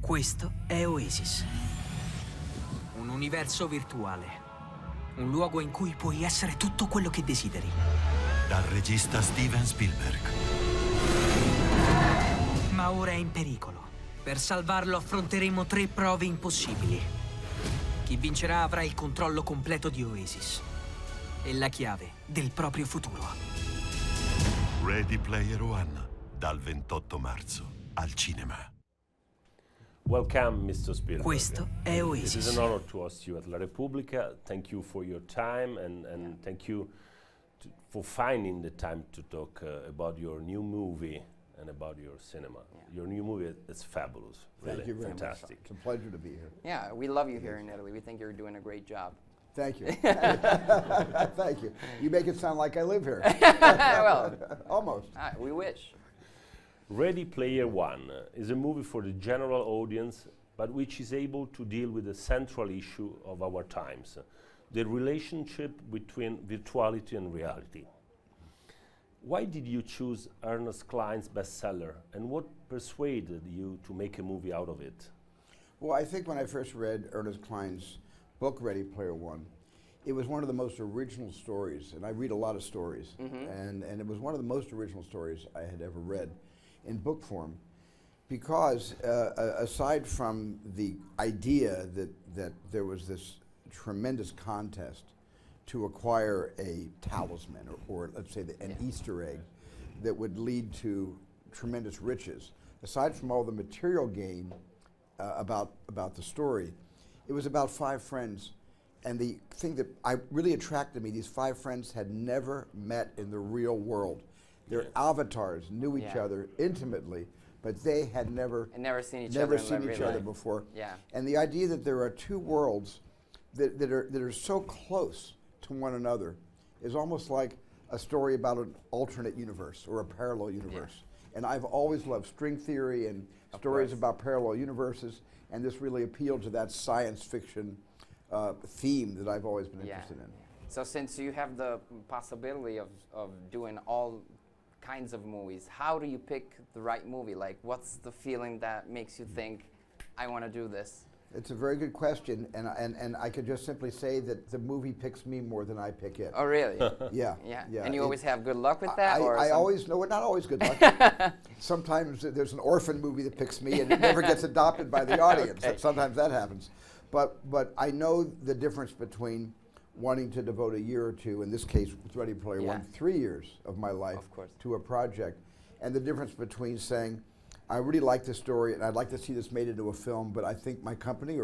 Questo è Oasis. Un universo virtuale. Un luogo in cui puoi essere tutto quello che desideri. Dal regista Steven Spielberg. Ma ora è in pericolo. Per salvarlo affronteremo 3 prove impossibili. Chi vincerà avrà il controllo completo di Oasis e la chiave del proprio futuro. Ready Player One, dal 28 marzo al cinema. Welcome, Mr. Spielberg. Questo è Oasis. It is an honor to host you at La Repubblica. Thank you for your time and thank you for finding the time to talk about your new movie and about your cinema. Yeah. Your new movie is fabulous. Really Thank you very fantastic. much. It's a pleasure to be here. Yeah, we love you here in Italy. We think you're doing a great job. Thank you. Thank you. You make it sound like I live here. Well, almost. We wish. Ready Player One is a movie for the general audience, but which is able to deal with the central issue of our times, the relationship between virtuality and reality. Why did you choose Ernest Cline's bestseller, and what persuaded you to make a movie out of it? Well, I think when I first read Ernest Cline's book, Ready Player One, it was one of the most original stories, and I read a lot of stories, and it was one of the most original stories I had ever read in book form, because aside from the idea that there was this tremendous contest to acquire a talisman, or let's say an Easter egg that would lead to tremendous riches, aside from all the material gain about the story, it was about 5 friends. And the thing that really attracted me, these 5 friends had never met in the real world. Their avatars knew each other intimately, but they had never seen each other before. Yeah. And the idea that there are 2 worlds that are so close to one another is almost like a story about an alternate universe or a parallel universe. Yeah. And I've always loved string theory and stories about parallel universes, and this really appealed to that science fiction theme that I've always been interested in. So since you have the possibility of doing all kinds of movies, how do you pick the right movie? Like, what's the feeling that makes you think, I want to do this? It's a very good question, and I could just simply say that the movie picks me more than I pick it. Oh, really? Yeah. And you always have good luck with that? I always, no, not always good luck. Sometimes there's an orphan movie that picks me and it never gets adopted by the audience. Okay. Sometimes that happens. But I know the difference between wanting to devote a year or 2, in this case with Ready Player One, 3 years of my life to a project, and the difference between saying, I really like this story and I'd like to see this made into a film, but I think my company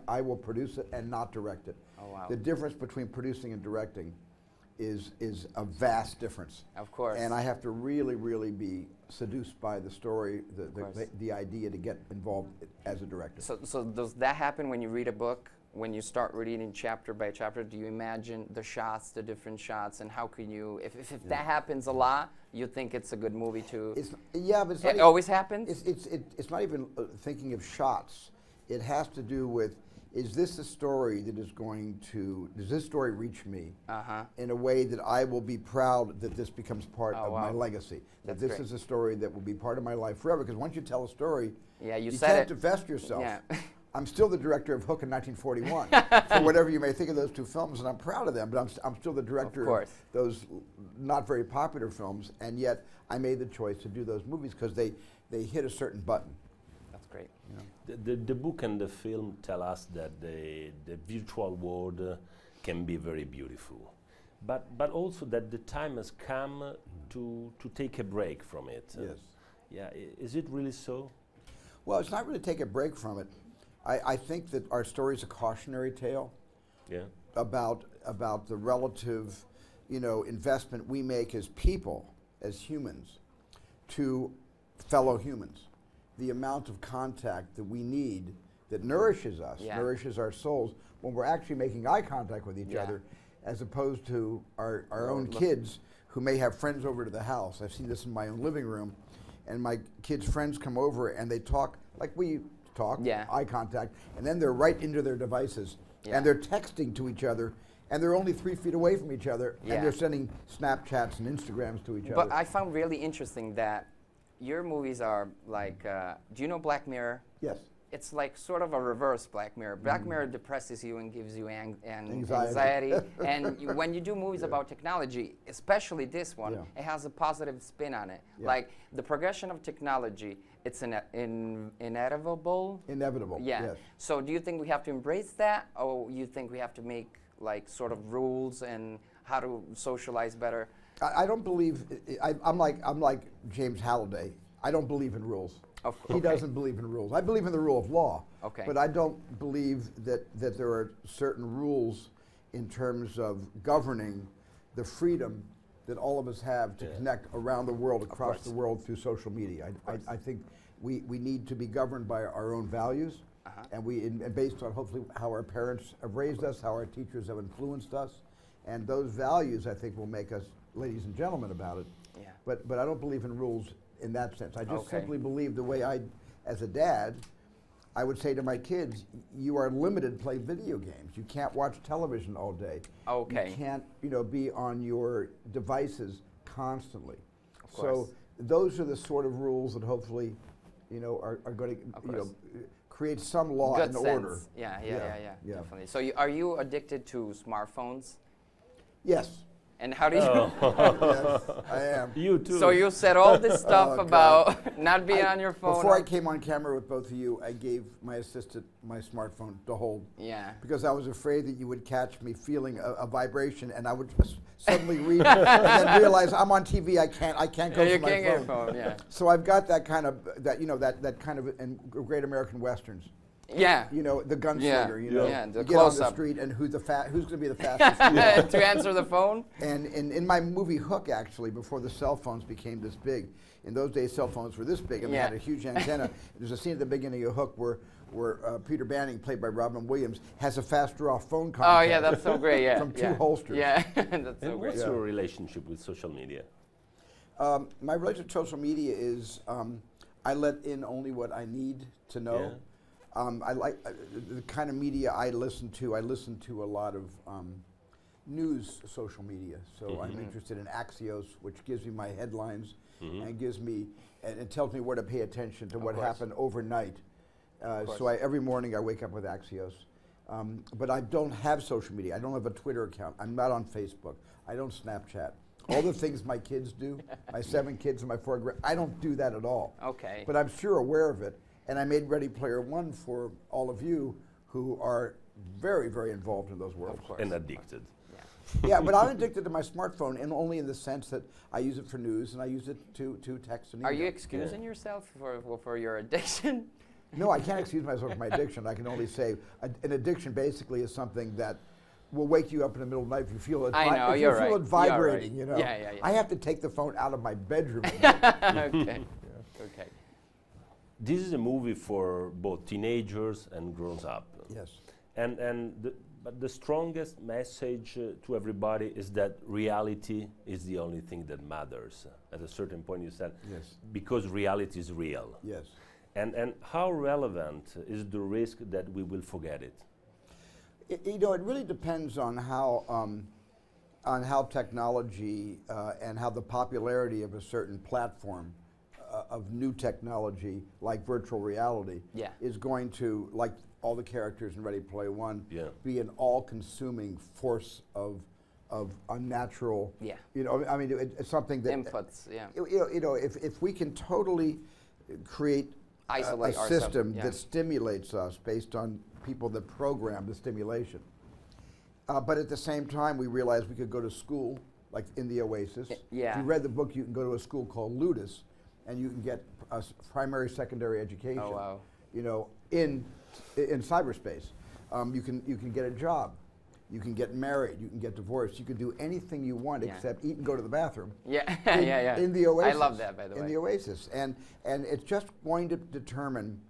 I will produce it and not direct it. Oh, wow. The difference between producing and directing is a vast difference. Of course. And I have to really, really be seduced by the story, the idea to get involved as a director. So does that happen when you read a book? When you start reading chapter by chapter, do you imagine the shots, the different shots, and how can you, if that happens a lot, you think it's a good movie to... But it's it always happens? It's not even thinking of shots. It has to do with, is this a story that is going to, does this story reach me in a way that I will be proud that this becomes part of my legacy? That this is a story that will be part of my life forever, because once you tell a story, you can't divest yourself. Yeah. I'm still the director of Hook in 1941, for whatever you may think of those 2 films, and I'm proud of them, but I'm still the director of those not very popular films, and yet I made the choice to do those movies because they hit a certain button. That's great. You know? The book and the film tell us that the virtual world can be very beautiful, but also that the time has come to take a break from it. Yes. Yeah, is it really so? Well, it's not really take a break from it. I think that our story is a cautionary tale about the relative, investment we make as people, as humans, to fellow humans. The amount of contact that we need that nourishes us, nourishes our souls, when we're actually making eye contact with each other, as opposed to our own kids who may have friends over to the house. I've seen this in my own living room, and my kids' friends come over and they talk like we talk, eye contact, and then they're right into their devices, and they're texting to each other, and they're only 3 feet away from each other, and they're sending Snapchats and Instagrams to each other. But I found really interesting that your movies are like, do you know Black Mirror? Yes. it's like sort of a reverse Black Mirror. Black Mirror depresses you and gives you anxiety. And when you do movies about technology, especially this one, it has a positive spin on it. Like the progression of technology, it's inevitable. Inevitable. Yeah. Yes. So do you think we have to embrace that, or you think we have to make like sort of rules and how to socialize better? I don't believe. I'm like James Halliday. I don't believe in rules. He doesn't believe in rules. I believe in the rule of law. Okay. But I don't believe that there are certain rules in terms of governing the freedom that all of us have to connect around the world, across the world through social media. I think we need to be governed by our own values, and based on hopefully how our parents have raised us, how our teachers have influenced us, and those values I think will make us ladies and gentlemen about it. Yeah. But I don't believe in rules in that sense. I just simply believe the way as a dad, I would say to my kids, you are limited to play video games. You can't watch television all day. Okay. You can't, be on your devices constantly. Of course. So those are the sort of rules that hopefully, are going to, create some law and order. Yeah, definitely. So are you addicted to smartphones? Yes. And how do you? Yes, I am. You too. So you said all this stuff about not being on your phone. Before I came on camera with both of you, I gave my assistant my smartphone to hold. Yeah. Because I was afraid that you would catch me feeling a vibration, and I would suddenly read and then realize I'm on TV. I can't go to my phone. You can't get your phone. Yeah. So I've got that kind of that kind of in Great American Westerns. Yeah. The gunslinger. The you get on the street and who's going to be the fastest? To answer the phone. And in my movie Hook, actually, before the cell phones became this big, in those days cell phones were this big and they had a huge antenna. There's a scene at the beginning of Hook where Peter Banning, played by Robin Williams, has a fast draw phone contact. Oh yeah, that's so great. Yeah. From two holsters. Yeah, that's so great. What's your relationship with social media? My relationship to social media is I let in only what I need to know. Yeah. I like the kind of media I listen to. I listen to a lot of news social media. So I'm interested in Axios, which gives me my headlines and gives me and it tells me where to pay attention to what happened overnight. So every morning I wake up with Axios. But I don't have social media. I don't have a Twitter account. I'm not on Facebook. I don't Snapchat. All the things my kids do, my 7 kids and my 4 I don't do that at all. Okay. But I'm sure aware of it. And I made Ready Player One for all of you who are very, very involved in those worlds. Of course. And addicted. Yeah, but I'm addicted to my smartphone, and only in the sense that I use it for news and I use it to text and email. Are you excusing yourself for your addiction? No, I can't excuse myself for my addiction. I can only say an addiction basically is something that will wake you up in the middle of the night if you feel it. I know, if you're you feel right. it vibrating, You're right. Yeah. I have to take the phone out of my bedroom. Okay. Okay. This is a movie for both teenagers and grown-up. Yes. But the strongest message to everybody is that reality is the only thing that matters. At a certain point you said, because reality is real. Yes. And how relevant is the risk that we will forget it? It really depends on how technology and how the popularity of a certain platform of new technology like virtual reality is going to, like all the characters in Ready Player One, be an all-consuming force of unnatural. Yeah. I mean, it's something that inputs. Yeah. If we can totally create isolate a system that stimulates us based on people that program the stimulation, but at the same time we realize we could go to school, like in the Oasis. Yeah. If you read the book, you can go to a school called Ludus, and you can get a primary, secondary education. Oh, wow. In cyberspace, you can get a job, you can get married, you can get divorced, you can do anything you want except eat and go to the bathroom. Yeah. In the Oasis. I love that, by the way. In the Oasis, and it's just going to determine,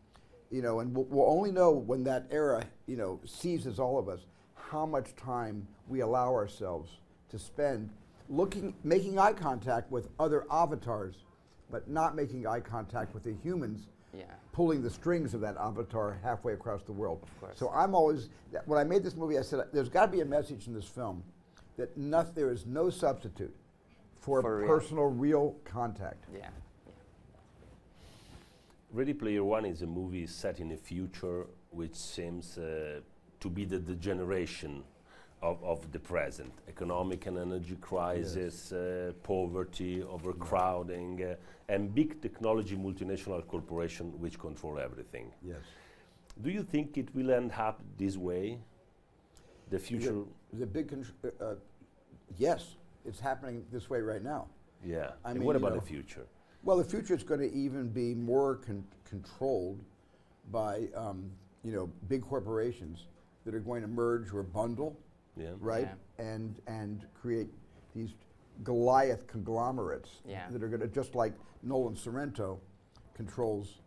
and we'll only know when that era, seizes all of us, how much time we allow ourselves to spend making eye contact with other avatars, but not making eye contact with the humans pulling the strings of that avatar halfway across the world. Of course. So I'm always, when I made this movie, I said, there's got to be a message in this film that there is no substitute for personal, real contact. Yeah. Ready Player One is a movie set in a future which seems to be the degeneration of the present. Economic and energy crisis, yes. Poverty, overcrowding, and big technology multinational corporations which control everything. Yes. Do you think it will end up this way? The future? The big, yes, it's happening this way right now. Yeah. I and mean, what about the future? Well, the future is going to even be more controlled by, big corporations that are going to merge or bundle, right, and create these Goliath conglomerates that are going to, just like Nolan Sorrento controls,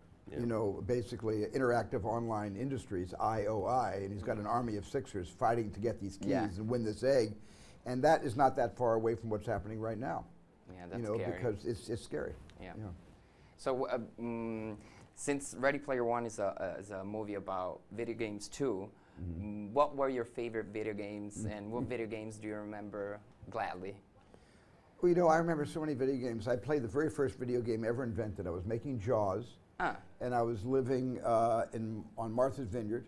basically Interactive Online Industries, IOI, and he's got an army of Sixers fighting to get these keys and win this egg, and that is not that far away from what's happening right now. Yeah, that's scary. Because it's scary. Yeah. So since Ready Player One is a movie about video games too, what were your favorite video games, and what video games do you remember gladly? Well, I remember so many video games. I played the very first video game ever invented. I was making Jaws, and I was living on Martha's Vineyard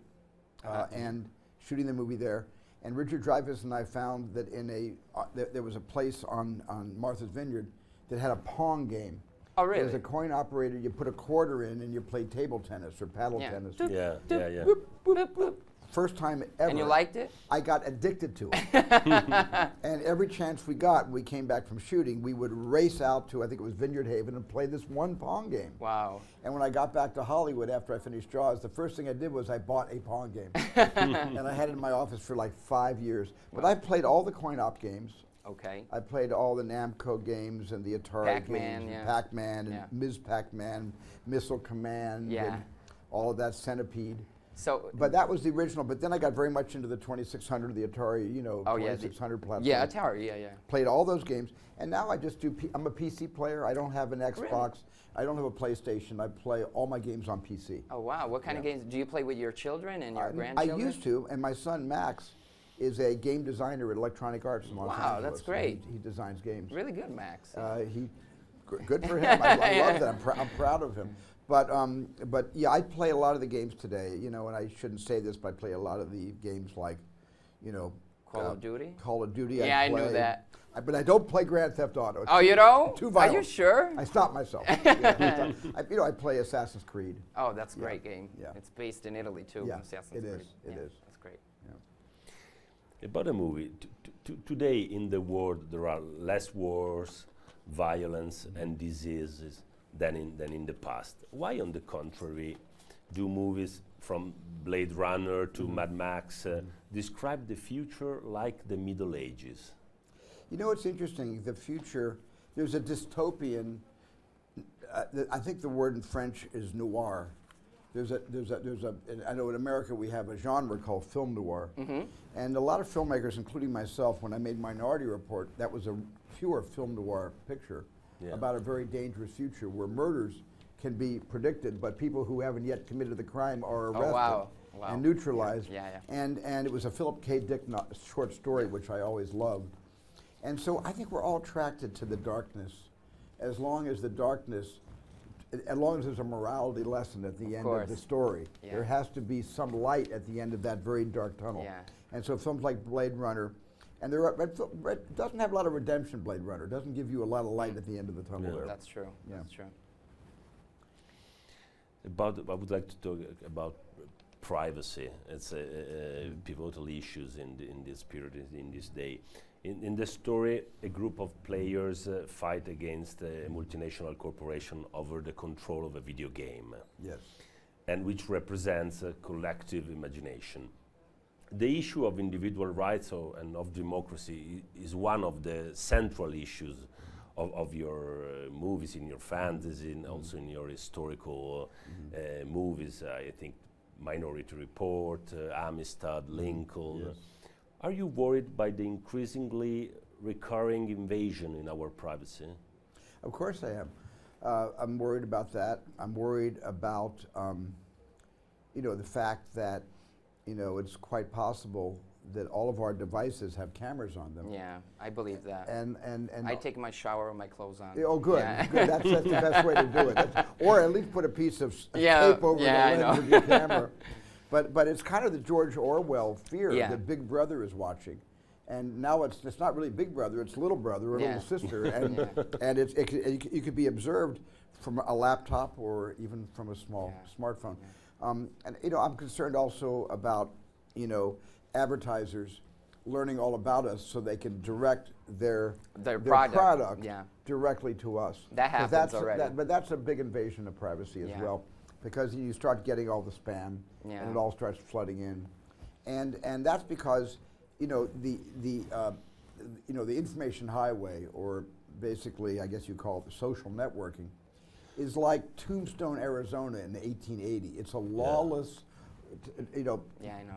and shooting the movie there. And Richard Dreyfuss and I found that there was a place on Martha's Vineyard that had a Pong game. Oh, really? It was a coin operator. You put a quarter in and you played table tennis or paddle tennis. Yeah. Boop, boop, boop. First time ever. And you liked it? I got addicted to it. And every chance we got, we came back from shooting, we would race out to, I think it was Vineyard Haven, and play this one Pong game. Wow. And when I got back to Hollywood after I finished Jaws, the first thing I did was I bought a Pong game. And I had it in my office for like 5 years. But I played all the coin-op games. Okay. I played all the Namco games and the Atari games, and Pac-Man and Ms. Pac-Man, Missile Command, and all of that, Centipede. But that was the original. But then I got very much into the 2600, the Atari, 2600 platform. Yeah, Atari, yeah. Played all those games, and now I just do. I'm a PC player. I don't have an Xbox. Really? I don't have a PlayStation. I play all my games on PC. Oh wow! What kind of games do you play with your children and your grandchildren? I used to, and my son Max is a game designer at Electronic Arts in Los Angeles. Wow, that's great. He designs games. Really good, Max. Good for him. I love that. I'm proud of him. But yeah, I play a lot of the games today, and I shouldn't say this, but I play a lot of the games like, Call of Duty? Call of Duty. Yeah, I knew that. But I don't play Grand Theft Auto. Oh, you don't? Too violent. Are you sure? I stopped myself. I play Assassin's Creed. Oh, that's a great game. Yeah. It's based in Italy too. Yeah, Assassin's Creed. It is. That's great. Yeah. About a movie, today in the world there are less wars, violence, and diseases than in the past. Why, on the contrary, do movies from Blade Runner to Mad Max describe the future like the Middle Ages? It's interesting. The future, there's a dystopian. I think the word in French is noir. I know in America we have a genre called film noir, and a lot of filmmakers, including myself, when I made Minority Report, that was a pure film noir picture. About a very dangerous future where murders can be predicted, but people who haven't yet committed the crime are arrested and neutralized. And it was a Philip K. Dick short story, which I always loved. And so I think we're all attracted to the darkness, as long as there's a morality lesson at the end of the story. There has to be some light at the end of that very dark tunnel. And so films like Blade Runner, and it doesn't have a lot of redemption, Blade Runner. It doesn't give you a lot of light at the end of the tunnel there. That's true. That's true. I would like to talk about privacy. It's a pivotal issue in this period, in this day. In the story, a group of players fight against a multinational corporation over the control of a video game. Yes. And which represents a collective imagination. The issue of individual rights and of democracy is one of the central issues of your movies, in your fantasy, and also in your historical movies. I think Minority Report, Amistad, Lincoln. Yes. Are you worried by the increasingly recurring invasion in our privacy? Of course I am. I'm worried about that. I'm worried about the fact that it's quite possible that all of our devices have cameras on them. Yeah, I believe that. And I take my shower with my clothes on. oh, good. Yeah. Good. That's the best way to do it. Or at least put a piece of Yeah, tape over the lens of your camera. But it's kind of the George Orwell fear that Big Brother is watching. And now it's not really Big Brother, it's Little Brother or Little Sister. And, and you could be observed from a laptop or even from a small smartphone. And I'm concerned also about, advertisers learning all about us so they can direct their product directly to us. That happens already. But that's a big invasion of privacy as well, because you start getting all the spam and it all starts flooding in. And that's because, the information highway, or basically I guess you call it the social networking, is like Tombstone, Arizona in 1880. It's a lawless,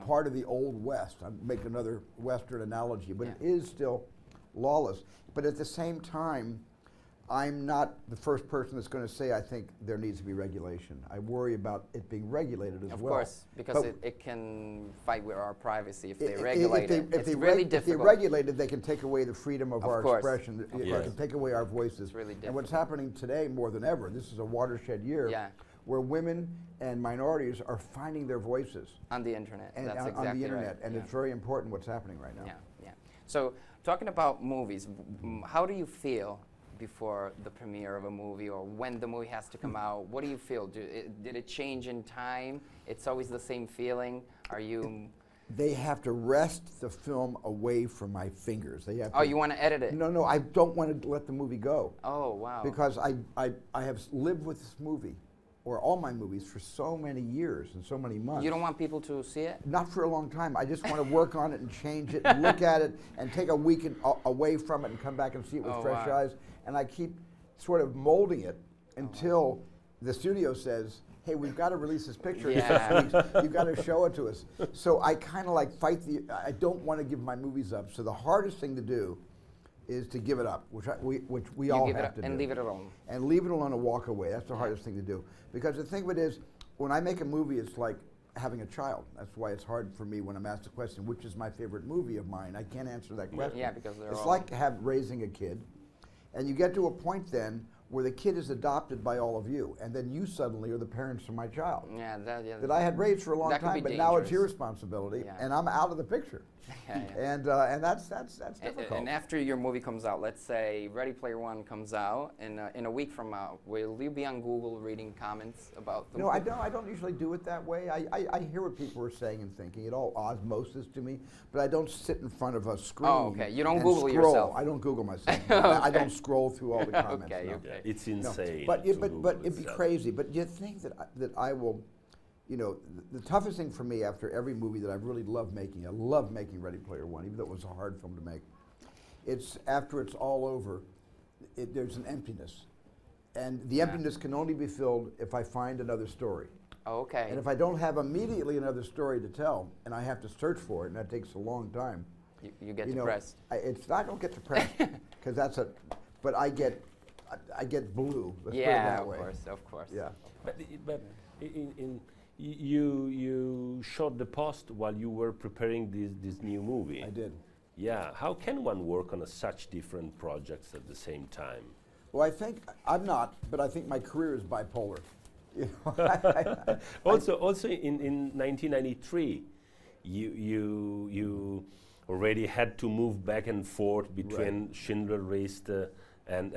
part of the Old West. I'm making another Western analogy, but it is still lawless. But at the same time, I'm not the first person that's going to say I think there needs to be regulation. I worry about it being regulated as well. Of course, because it can fight with our privacy if they regulate it. It's really difficult. If they regulate it, they can take away the freedom of our expression. They can take away our voices. It's really difficult. And what's happening today more than ever, this is a watershed year, where women and minorities are finding their voices. On the internet, and that's exactly on the internet, right. and it's very important what's happening right now. Yeah. So, talking about movies, how do you feel before the premiere of a movie, or when the movie has to come out? What do you feel? Did it change in time? It's always the same feeling? Are you... They have to wrest the film away from my fingers. They have you want to edit it? No, I don't want to let the movie go. Oh, wow. Because I have lived with this movie, or all my movies, for so many years and so many months. You don't want people to see it? Not for a long time. I just want to work on it and change it and look at it and take a week away from it and come back and see it with fresh eyes. And I keep sort of molding it until the studio says, hey, we've got to release this picture in 6 weeks. You've got to show it to us. So I kind of like fight I don't want to give my movies up. So the hardest thing to do is to give it up, which we all have to do. And leave it alone. And leave it alone and walk away. That's the hardest thing to do. Because the thing of it is, when I make a movie, it's like having a child. That's why it's hard for me when I'm asked the question, which is my favorite movie of mine? I can't answer that question. Yeah, because they're it's all... like raising a kid. And you get to a point then where the kid is adopted by all of you, and then you suddenly are the parents of my child. That I had raised for a long time, but now it's your responsibility, and I'm out of the picture. And that's difficult. And after your movie comes out, let's say Ready Player One comes out, and in a week from now, will you be on Google reading comments about the movie? I don't usually do it that way. I hear what people are saying and thinking. It all osmosis to me, but I don't sit in front of a screen. Oh, okay. You don't Google scroll. yourself. I don't Google myself. I don't scroll through all the comments. It's insane. But it'd be crazy. But you think that I will, the toughest thing for me after every movie that I really love making, I love making Ready Player One, even though it was a hard film to make. It's after it's all over, there's an emptiness, and the emptiness can only be filled if I find another story. Oh, okay. And if I don't have immediately another story to tell, and I have to search for it, and that takes a long time, you get depressed. I don't get depressed because but I get blue. Let's put it that way. Of course. Yeah. But you shot the post while you were preparing this new movie. I did. Yeah. How can one work on such different projects at the same time? Well, I think I'm not, but I think my career is bipolar. Also, in 1993, you already had to move back and forth between Schindler's List and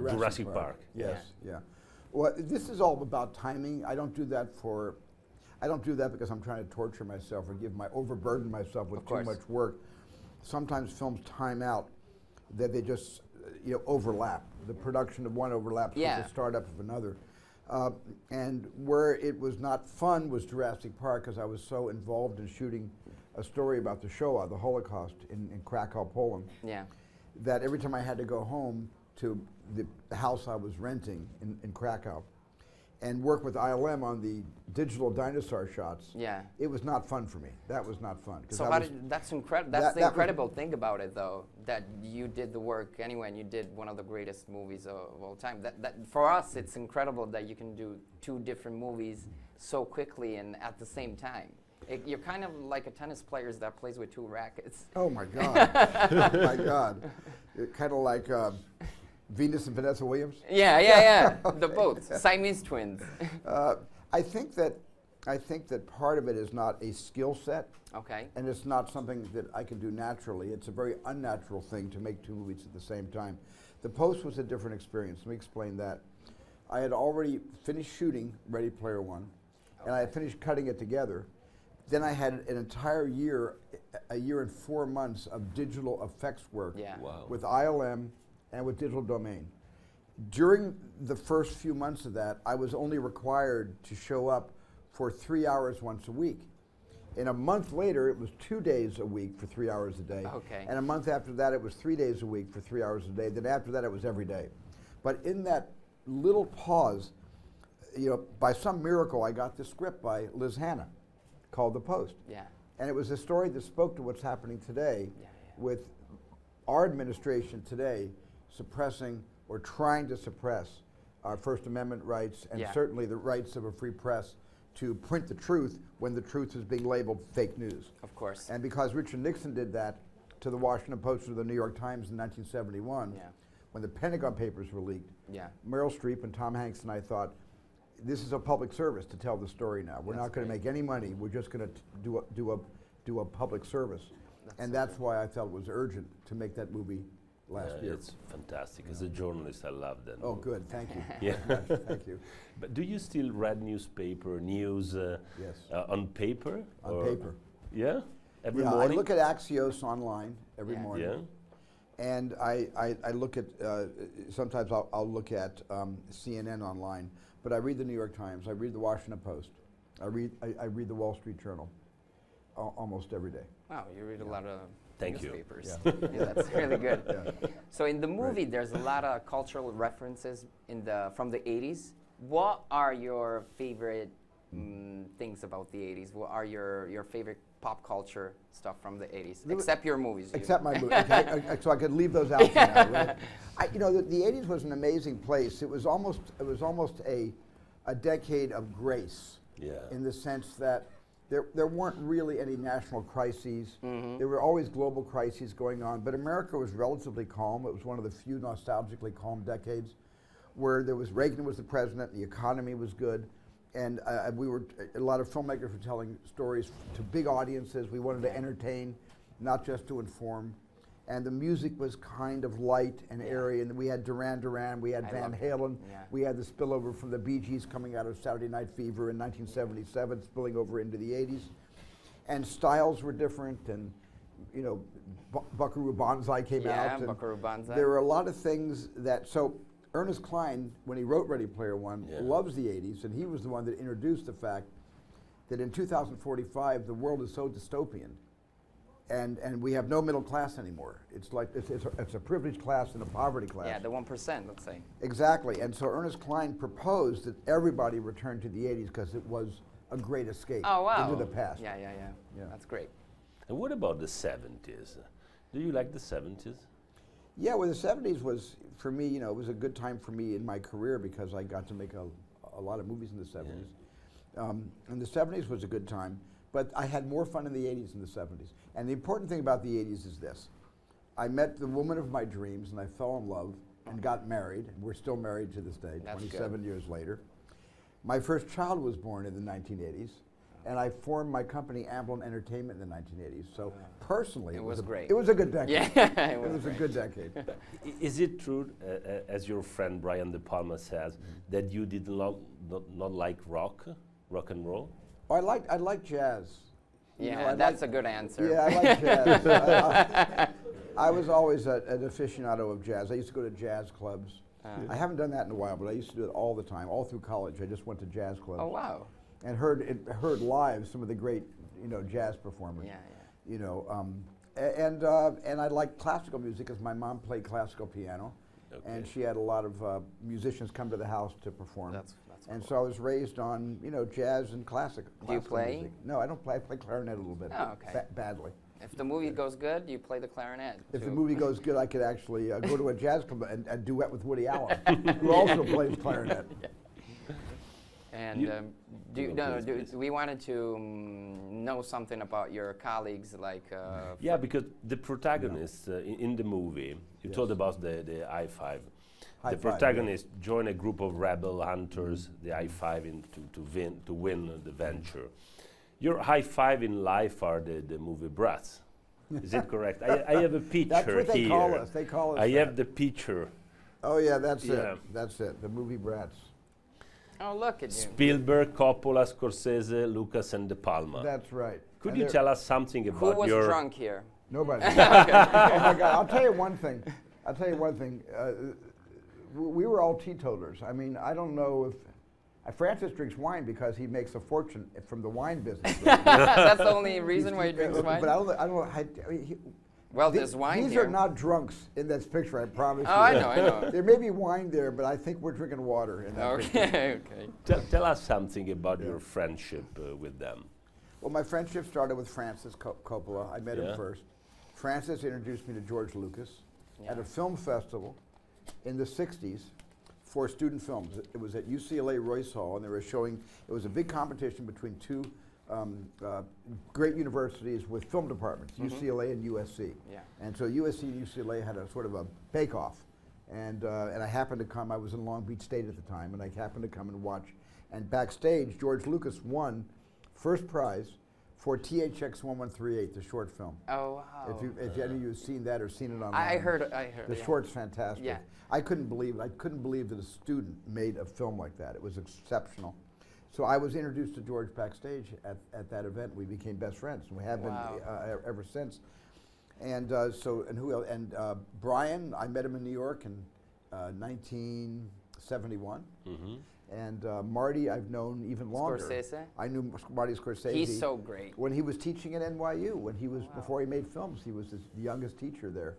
Jurassic Park. Yes, yeah. Well, this is all about timing. I don't do that because I'm trying to torture myself or overburden myself with too much work. Sometimes films time out, that they just overlap. The production of one overlaps with the startup of another. And where it was not fun was Jurassic Park, because I was so involved in shooting a story about the Shoah, the Holocaust in Krakow, Poland. Yeah. That every time I had to go home to the house I was renting in Krakow and work with ILM on the digital dinosaur shots, it was not fun for me. That was not fun. So that's incredible. That's the incredible thing about it, though, that you did the work anyway, and you did one of the greatest movies of all time. That for us, it's incredible that you can do two different movies so quickly and at the same time. You're kind of like a tennis player that plays with 2 rackets. Oh my God! Oh my God! You're kind of like Venus and Vanessa Williams. Yeah, yeah, yeah. The both Siamese twins. I think that part of it is not a skill set. Okay. And it's not something that I can do naturally. It's a very unnatural thing to make 2 movies at the same time. The Post was a different experience. Let me explain that. I had already finished shooting Ready Player One, and I had finished cutting it together. Then I had an entire year, a year and 4 months of digital effects work with ILM and with Digital Domain. During the first few months of that, I was only required to show up for 3 hours once a week. And a month later, it was 2 days a week for 3 hours a day. Okay. And a month after that, it was 3 days a week for 3 hours a day. Then after that, it was every day. But in that little pause, you know, by some miracle, I got this script by Liz Hanna called The Post. Yeah. And it was a story that spoke to what's happening today with our administration today suppressing or trying to suppress our First Amendment rights and certainly the rights of a free press to print the truth when the truth is being labeled fake news. Of course. And because Richard Nixon did that to the Washington Post or the New York Times in 1971, when the Pentagon Papers were leaked, Meryl Streep and Tom Hanks and I thought, this is a public service to tell the story now. We're not going to make any money. We're just going to do a public service. That's why I felt it was urgent to make that movie last year. It's fantastic. As a journalist, I love that. Oh, good. Thank you. Yeah. Thank you. But do you still read newspaper, news on paper? On paper. Yeah? Every morning? I look at Axios online every morning. Yeah. And I look at, sometimes I'll look at CNN online, but I read the New York Times, I read the Washington Post, I read the Wall Street Journal almost every day. Wow, you read a lot of Thank newspapers. you. Yeah, that's really good. So in the movie, there's a lot of cultural references from the 80s. What are your favorite things about the 80s? What are your favorite pop culture stuff from the 80s? Except your movies. Except my movies. Okay, so I could leave those out for now, right? You know, the 80s was an amazing place. It was almost a decade of grace in the sense that there weren't really any national crises. There were always global crises going on, but America was relatively calm. It was one of the few nostalgically calm decades where Reagan was the president, the economy was good, and a lot of filmmakers were telling stories to big audiences. We wanted to entertain, not just to inform. And the music was kind of light and airy, and we had Duran Duran, we had Van Halen, we had the spillover from the Bee Gees coming out of Saturday Night Fever in 1977, spilling over into the 80s. And styles were different, and you know, Buckaroo Banzai came out. Yeah, Buckaroo Banzai. There were a lot of things that, so Ernest Cline, when he wrote Ready Player One, loves the 80s, and he was the one that introduced the fact that in 2045, the world is so dystopian. And we have no middle class anymore. It's like it's a privileged class and a poverty class. Yeah, the 1%, let's say. Exactly. And so Ernest Cline proposed that everybody return to the 80s because it was a great escape into the past. Yeah. That's great. And what about the 70s? Do you like the 70s? Yeah, well, the 70s was, for me, you know, it was a good time for me in my career because I got to make a lot of movies in the 70s. And the 70s was a good time. But I had more fun in the 80s than the 70s. And the important thing about the 80s is this. I met the woman of my dreams, and I fell in love and got married. We're still married to this day, 27 years later. My first child was born in the 1980s, and I formed my company, Amblin Entertainment, in the 1980s. So personally, it was great. It was a good decade. Yeah, it was a good decade. Is it true, as your friend Brian De Palma says, that you did not like rock and roll? Oh, I like jazz. Yeah, that's a good answer. Yeah, I like jazz. I was always an aficionado of jazz. I used to go to jazz clubs. I haven't done that in a while, but I used to do it all the time, all through college. I just went to jazz clubs. Oh, wow. And heard live some of the great, you know, jazz performers. Yeah. You know, and I liked classical music because my mom played classical piano, and she had a lot of musicians come to the house to perform. That's and cool. so I was raised on, you know, jazz and classical Do you play? music. No, I don't play. I play clarinet a little bit. Oh, okay. Badly. If the movie goes good, you play the clarinet. If the movie goes good, I could actually go to a jazz club and duet with Woody Allen, who also plays clarinet. And we wanted to know something about your colleagues, like. Yeah, because the protagonists in the movie, you told about the I-5. The protagonist joined a group of rebel hunters, the I-5, to win the venture. Your high-five in life are the movie brats. Is it correct? I have a picture That's what they here. call us. They call us I that. have the picture. Oh yeah, that's it. That's it. The movie brats. Oh, look at you. Spielberg, Coppola, Scorsese, Lucas, and De Palma. That's right. Could And you tell us something about Who was your... drunk here? Nobody. Oh my God! I'll tell you one thing. We were all teetotalers. I mean, I don't know if Francis drinks wine because he makes a fortune from the wine business. That's the only reason why he drinks wine? But I don't. Well, there's wine These here. are not drunks in this picture, I promise you. Oh, I know. There may be wine there, but I think we're drinking water in that picture. Okay. Tell us something about your friendship with them. Well, my friendship started with Francis Coppola. I met him first. Francis introduced me to George Lucas at a film festival in the 60s for student films. It was at UCLA Royce Hall, and they were showing, it was a big competition between two great universities with film departments, UCLA and USC. Yeah. And so USC and UCLA had a sort of a bake-off. And I happened to come, I was in Long Beach State at the time, and I happened to come and watch. And backstage, George Lucas won first prize for THX 1138, the short film. Oh, wow. If any of you have seen that or seen it online. I heard. The short's fantastic. Yeah. I couldn't believe that a student made a film like that. It was exceptional. So I was introduced to George backstage at that event. We became best friends, and we have been ever since. And who else? And Brian, I met him in New York in 1971. And Marty, I've known even longer. Scorsese? I knew Marty Scorsese. He's so great. When he was teaching at NYU, when he was before he made films, he was the youngest teacher there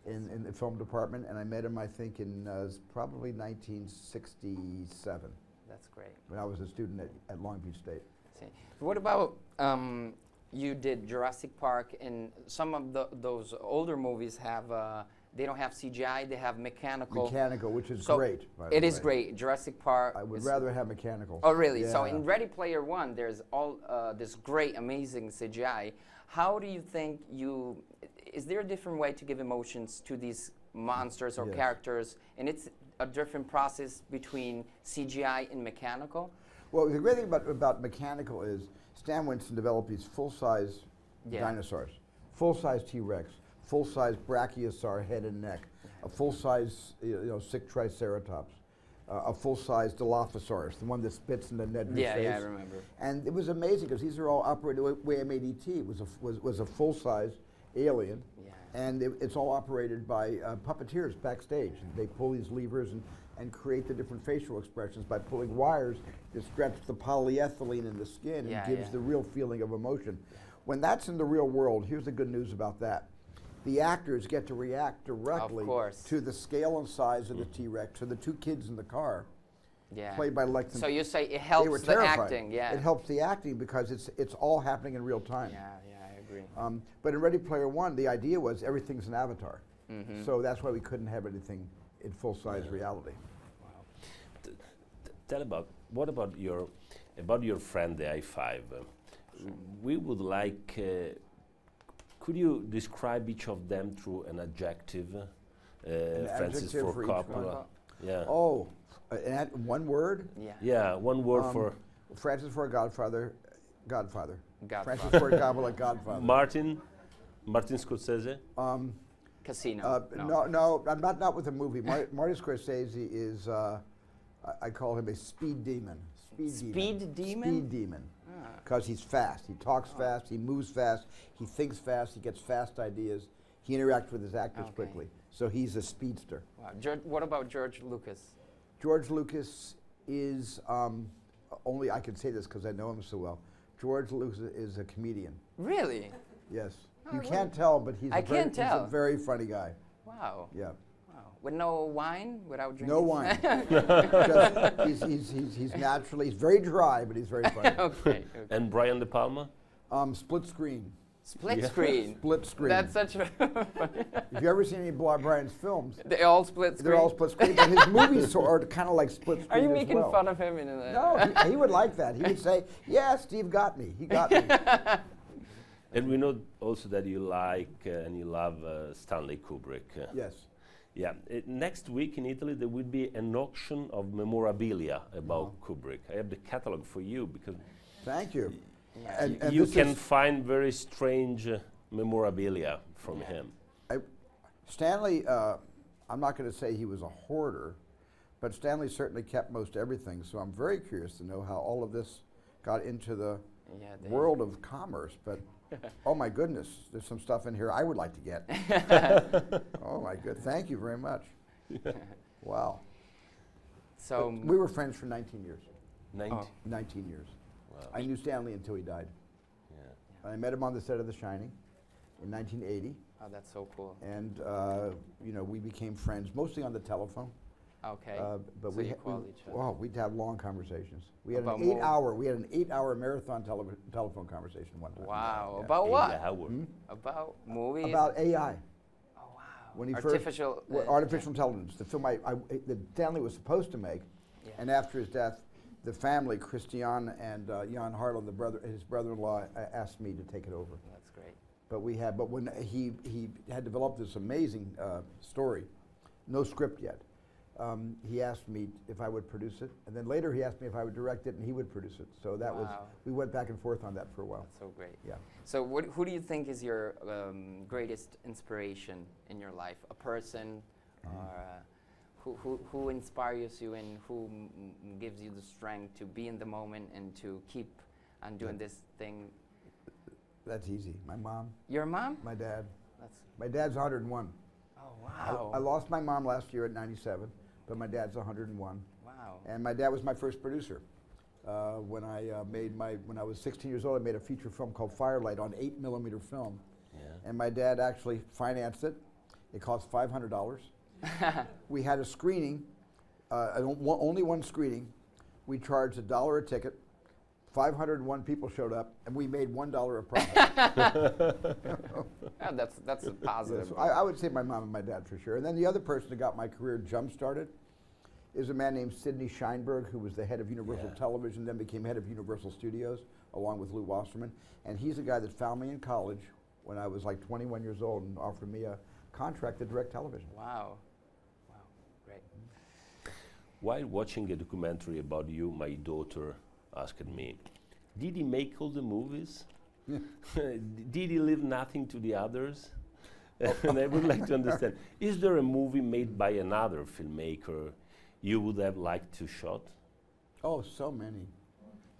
in the film department, and I met him, I think, in probably 1967. That's great. When I was a student at Long Beach State. See. What about you did Jurassic Park, and some of those older movies have they don't have CGI, they have mechanical. Mechanical, which is great. It is great. Jurassic Park. I would rather have mechanical. Oh, really? Yeah. So in Ready Player One, there's all this great, amazing CGI. How do you think is there a different way to give emotions to these monsters or characters, and it's a different process between CGI and mechanical? Well, the great thing about mechanical is Stan Winston developed these full-size dinosaurs, full-size T-Rex, full-size brachiosaur head and neck, a full-size sick triceratops, a full-size Dilophosaurus, the one that spits in the Nedry's face. Yeah, I remember. And it was amazing because these are all operated the way I made E.T. was a full-size alien, and it's all operated by puppeteers backstage. They pull these levers and create the different facial expressions by pulling wires that stretch the polyethylene in the skin and gives the real feeling of emotion. When that's in the real world, here's the good news about that. The actors get to react directly to the scale and size of the T-Rex, to the two kids in the car, played by Lexington. So you say it helps the acting, It helps the acting because it's all happening in real time. Yeah, I agree. But in Ready Player One, the idea was everything's an avatar. So that's why we couldn't have anything in full-size reality. Wow. What about your friend, the I-5? We would like. Could you describe each of them through an adjective? Francis Ford Coppola. Yeah. Oh, one word? Yeah, one word for. Francis Ford Godfather. Francis Ford Coppola, Godfather. Martin Scorsese. Casino. No, I'm not with a movie. Marty Scorsese is. I call him a speed demon. Speed demon? Speed demon. Because he's fast. He talks fast. He moves fast. He thinks fast. He gets fast ideas. He interacts with his actors quickly. So he's a speedster. Wow. What about George Lucas? George Lucas is only I can say this because I know him so well. George Lucas is a comedian. Really? Yes. You can't tell, but he's a very funny guy. Wow. Yeah. With no wine, without drinking. No wine. He's naturally, he's very dry, but he's very funny. Okay. And Brian De Palma? Split screen. Split screen. Split screen. That's such a. If you ever seen any of Brian's films, they're all split screen. they're all split screen. But his movies are kind of like split screen. Are you as making well. fun of him in a? No, he would like that. He would say, "Yeah, Steve got me. He got me." And we know also that you like and you love Stanley Kubrick. Yes. Yeah. Next week in Italy there will be an auction of memorabilia about Kubrick. I have the catalog for you because. Thank you. Yeah. And You can find very strange memorabilia from him. Stanley, I'm not going to say he was a hoarder, but Stanley certainly kept most everything. So I'm very curious to know how all of this got into the world of commerce. But oh my goodness, there's some stuff in here I would like to get. Oh my good, thank you very much. Wow. So we were friends for 19 years. 19 years. Wow. I knew Stanley until he died. Yeah. I met him on the set of The Shining in 1980. Oh, that's so cool. And you know, we became friends mostly on the telephone. Okay. But so you called each other. Well, we'd have long conversations. We had About an 8-hour marathon telephone conversation one time. Wow. Yeah. About what? About movies. About AI. Oh wow. When he artificial. Artificial intelligence. The film that Stanley was supposed to make, and after his death, the family, Christian and Jan Harlow, his brother-in-law, asked me to take it over. That's great. But when he had developed this amazing story, no script yet. He asked me if I would produce it, and then later he asked me if I would direct it, and he would produce it. So that was, we went back and forth on that for a while. That's so great. Yeah. So who do you think is your greatest inspiration in your life? A person, or who inspires you, and who gives you the strength to be in the moment and to keep on doing this thing? That's easy. My mom. Your mom? My dad. That's My dad's 101. Oh wow. I lost my mom last year at 97, but my dad's 101. Wow. And my dad was my first producer. When I was 16 years old, I made a feature film called Firelight on 8mm film. Yeah. And my dad actually financed it. It cost $500. We had a screening, only one screening. We charged $1 a ticket. 501 people showed up, and we made $1 a profit. Yeah, that's a positive. So I would say my mom and my dad for sure. And then the other person that got my career jump-started is a man named Sidney Sheinberg, who was the head of Universal Television, then became head of Universal Studios, along with Lou Wasserman. And he's the guy that found me in college when I was like 21 years old and offered me a contract to direct television. Wow. Wow. Great. While watching a documentary about you, my daughter asked me, did he make all the movies? Did he leave nothing to the others? And I would like to understand, is there a movie made by another filmmaker you would have liked to shot? Oh, so many.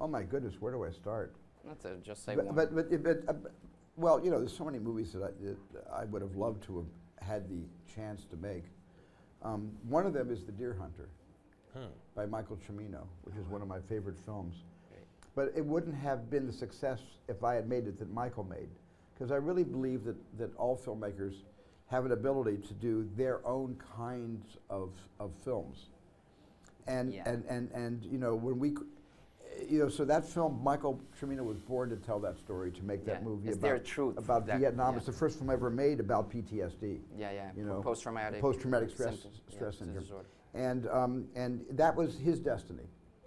Oh my goodness, where do I start? Let's just say but, one. But well, you know, there's so many movies that I would have loved to have had the chance to make. One of them is The Deer Hunter by Michael Cimino, which is one of my favorite films. Great. But it wouldn't have been the success if I had made it that Michael made, because I really believe that all filmmakers have an ability to do their own kinds of films. And you know, when we, you know, so that film, Michael Cimino was born to tell that story, to make that movie about Vietnam. It's the first film ever made about PTSD. Yeah, yeah. You know, post-traumatic stress syndrome. And that was his destiny,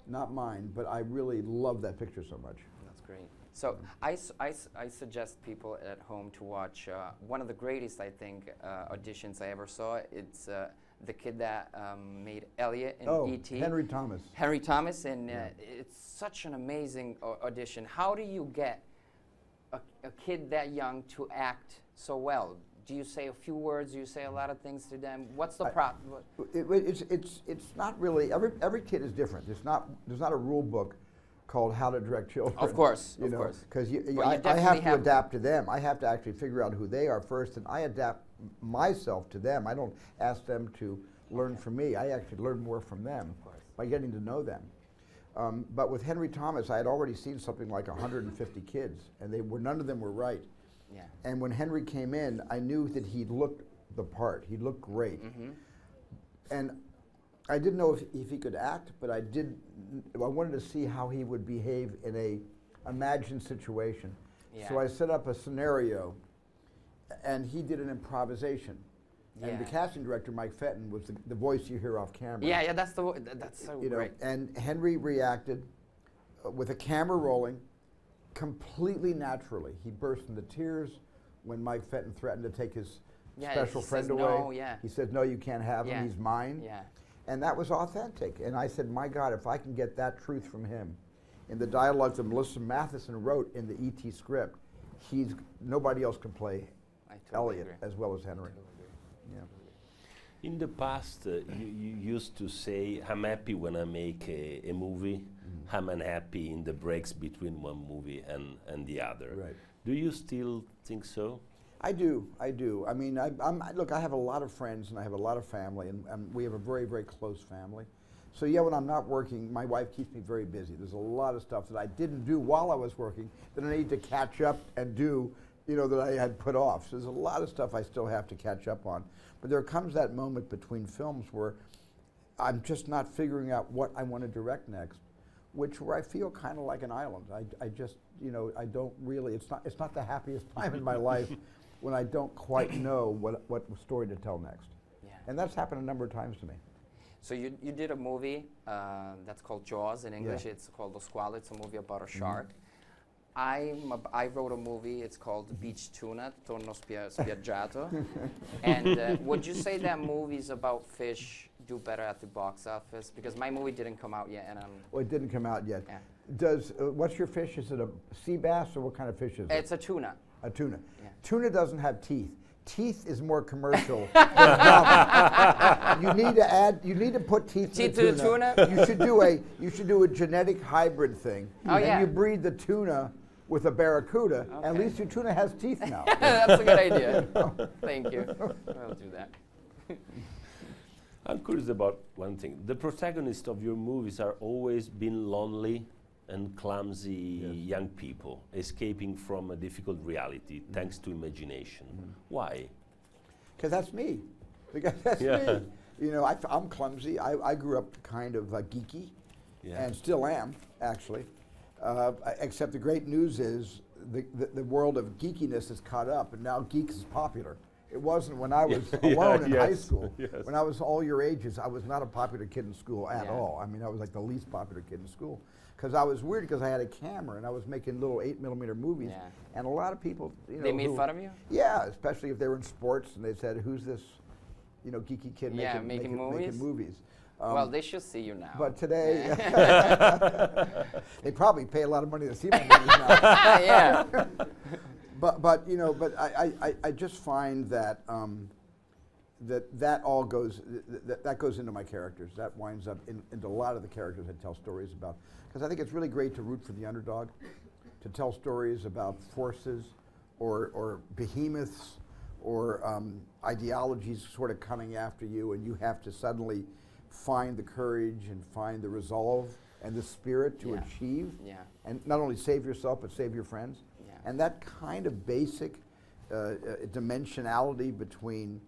not mine. But I really love that picture so much. That's great. So I suggest people at home to watch one of the greatest, I think, auditions I ever saw. It's the kid that made Elliot in E.T. Henry Thomas. Henry Thomas, and it's such an amazing audition. How do you get a kid that young to act so well? Do you say a few words? Do you say a lot of things to them? What's the problem? It's not really. Every kid is different. There's not a rule book called How to Direct Children. Of course, you know, course. because I have to adapt to them. I have to actually figure out who they are first, and I adapt myself to them. I don't ask them to learn from me. I actually learn more from them by getting to know them. But with Henry Thomas, I had already seen something like 150 kids, and none of them were right. Yeah. And when Henry came in, I knew that he looked the part. He looked great. Mm-hmm. And I didn't know if he could act, but I wanted to see how he would behave in a imagined situation. Yeah. So I set up a scenario, and he did an improvisation. Yeah. And the casting director, Mike Fenton, was the voice you hear off camera. Yeah, yeah, that's so great. And Henry reacted with a camera rolling completely naturally. He burst into tears when Mike Fenton threatened to take his special friend away. No, yeah. He said, "No, you can't have him. He's mine." Yeah. And that was authentic. And I said, my God, if I can get that truth from him in the dialogue that Melissa Matheson wrote in the E.T. script, nobody else can play Elliot as well as Henry. Yeah. In the past, you used to say, I'm happy when I make a movie. I'm unhappy in the breaks between one movie and the other. Right. Do you still think so? I do. I mean, look, I have a lot of friends and I have a lot of family, and we have a very, very close family. So yeah, when I'm not working, my wife keeps me very busy. There's a lot of stuff that I didn't do while I was working that I need to catch up and do, that I had put off. So there's a lot of stuff I still have to catch up on. But there comes that moment between films where I'm just not figuring out what I want to direct next, where I feel kind of like an island. I just, I don't really, it's not the happiest time in my life when I don't quite know what story to tell next. Yeah. And that's happened a number of times to me. So you did a movie that's called Jaws. In English, it's called Lo Squalo. It's a movie about a shark. I wrote a movie. It's called Beach Tuna, Tonno Spiaggiato. And would you say that movies about fish do better at the box office? Because my movie didn't come out yet, and Well, it didn't come out yet. Yeah. What's your fish? Is it a sea bass, or what kind of fish is it? It's a tuna. A tuna. Yeah. Tuna doesn't have teeth. Teeth is more commercial. You need to put teeth to the tuna. You should do a genetic hybrid thing. And you breed the tuna with a barracuda, and at least your tuna has teeth now. That's a good idea. Thank you. I'll do that. I'm curious about one thing. The protagonists of your movies are always been lonely and clumsy young people escaping from a difficult reality thanks to imagination. Why? Because that's me. Because that's me. I'm clumsy. I grew up kind of geeky, and still am, actually. Except the great news is the world of geekiness is caught up, and now geeks is popular. It wasn't when I was alone in high school. When I was all your ages, I was not a popular kid in school at all. I mean, I was like the least popular kid in school. Because I was weird because I had a camera and I was making little 8mm movies. And a lot of people, They made fun of you? Yeah, especially if they were in sports and they said, who's this, geeky kid making movies? Well, they should see you now. But today, they probably pay a lot of money to see my movies now. Yeah. But I just find that that all goes that goes into my characters. That winds up into a lot of the characters I tell stories about. Because I think it's really great to root for the underdog, to tell stories about forces or behemoths or ideologies sort of coming after you, and you have to suddenly find the courage and find the resolve and the spirit to achieve, and not only save yourself but save your friends. And that kind of basic dimensionality between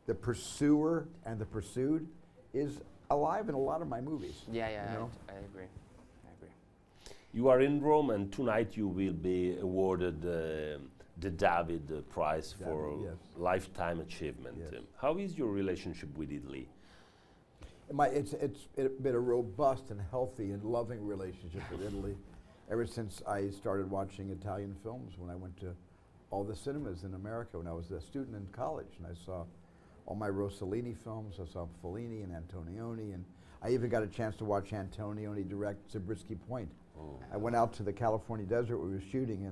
the pursuer and the pursued is alive in a lot of my movies. I agree. You are in Rome, and tonight you will be awarded the David Prize for Lifetime Achievement. How is your relationship with Italy? It's been a robust and healthy and loving relationship with Italy ever since I started watching Italian films, when I went to all the cinemas in America when I was a student in college, and I saw all my Rossellini films. I saw Fellini and Antonioni, and I even got a chance to watch Antonioni direct Zabriskie Point. I went out to the California desert where we were shooting,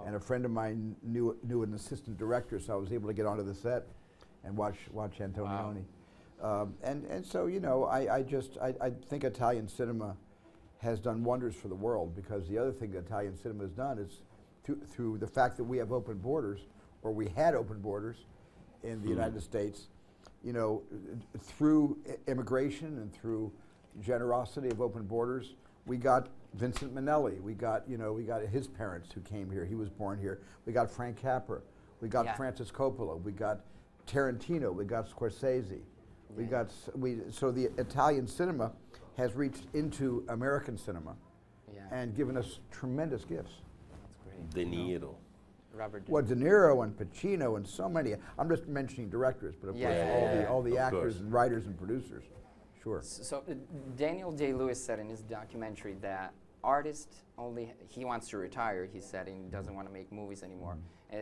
and a friend of mine knew an assistant director, so I was able to get onto the set and watch Antonioni. And so, I think Italian cinema has done wonders for the world, because the other thing that Italian cinema has done is through the fact that we have open borders, or we had open borders in the United States, through immigration and through generosity of open borders, we got Vincent Minnelli, we got his parents who came here, he was born here, we got Frank Capra, we got Francis Coppola, we got Tarantino, we got Scorsese, so the Italian cinema has reached into American cinema and given us tremendous gifts. That's great. De Niro. Robert. Well, De Niro and Pacino and so many. I'm just mentioning directors, but of course all the actors and writers and producers. Sure. So Daniel Day-Lewis said in his documentary that artists only, he wants to retire, he said, and he doesn't want to make movies anymore.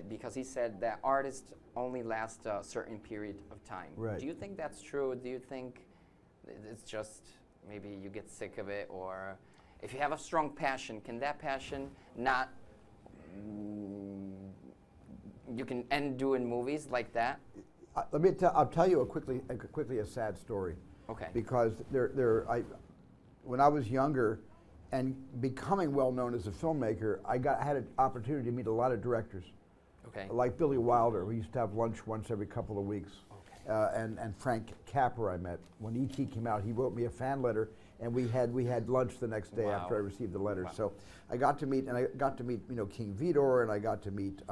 Because he said that artists only last a certain period of time. Right. Do you think that's true? Do you think it's just maybe you get sick of it? Or if you have a strong passion, can that passion not, you can end doing movies like that? I'll tell you quickly a sad story. Okay. Because when I was younger and becoming well known as a filmmaker, I had an opportunity to meet a lot of directors. Okay. Like Billy Wilder. We used to have lunch once every couple of weeks. Okay. And Frank Capra I met. When E.T. came out, he wrote me a fan letter, and we had lunch the next day after I received the letter. Wow. So I got to meet King Vidor, and I got to meet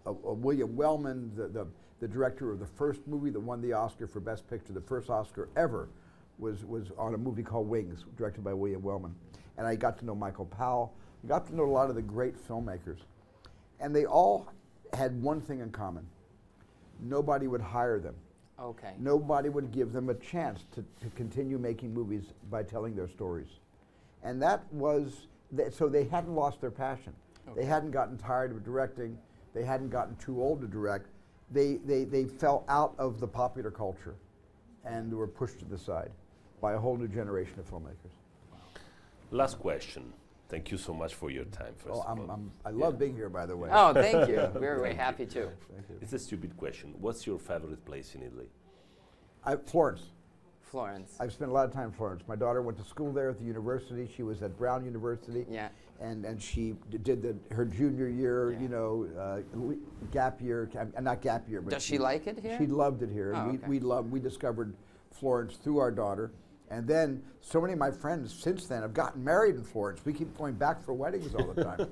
William Wellman, the director of the first movie that won the Oscar for Best Picture. The first Oscar ever was on a movie called Wings, directed by William Wellman. And I got to know Michael Powell. I got to know a lot of the great filmmakers. And they all had one thing in common. Nobody would hire them. Okay. Nobody would give them a chance to continue making movies by telling their stories. And that was, so they hadn't lost their passion. Okay. They hadn't gotten tired of directing. They hadn't gotten too old to direct. They fell out of the popular culture and were pushed to the side by a whole new generation of filmmakers. Last question. Thank you so much for your time, first of all. I love being here, by the way. Oh, thank you. We're happy too. It's a stupid question. What's your favorite place in Italy? Florence. Florence. I've spent a lot of time in Florence. My daughter went to school there at the university. She was at Brown University. Yeah. And she did her junior year, gap year, not gap year. But does she like it here? She loved it here. Oh, and we discovered Florence through our daughter. And then so many of my friends since then have gotten married in Florence. We keep going back for weddings all the time.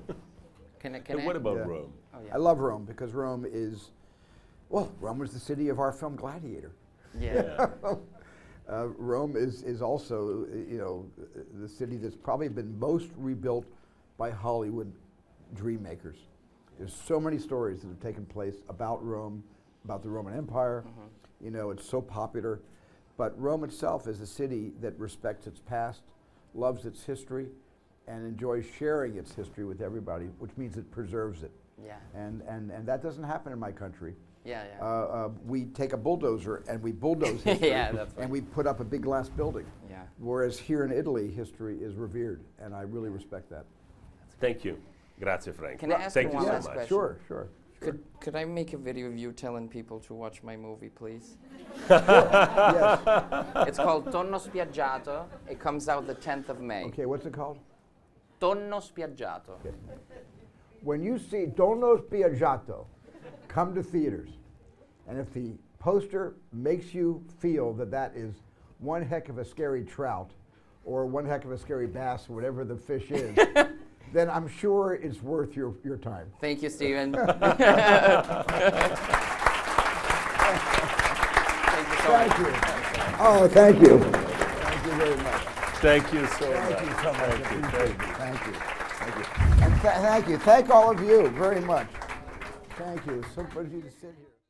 And what about Rome? Oh, yeah. I love Rome because Rome is, Rome was the city of our film Gladiator. Yeah. Rome is also, the city that's probably been most rebuilt by Hollywood dream makers. There's so many stories that have taken place about Rome, about the Roman Empire. Mm-hmm. It's so popular. But Rome itself is a city that respects its past, loves its history, and enjoys sharing its history with everybody, which means it preserves it. Yeah. And that doesn't happen in my country. Yeah. We take a bulldozer and we bulldoze history, that's right. and we put up a big glass building. Yeah. Whereas here in Italy, history is revered, and I really respect that. Thank you. Grazie, Frank. Can I ask Thank you you one so last much. question? Sure. Could I make a video of you telling people to watch my movie, please? Yes. It's called Tonno Spiaggiato. It comes out the 10th of May. Okay, what's it called? Tonno Spiaggiato. Okay. When you see Tonno Spiaggiato, come to theaters. And if the poster makes you feel that is one heck of a scary trout or one heck of a scary bass or whatever the fish is, then I'm sure it's worth your time. Thank you, Stephen. Thank you. Oh, thank you. Thank you very much. Thank you so much. Thank you so much. Thank you. Thank you. And thank you. Thank all of you very much. Thank you. It's so pleasure to sit here.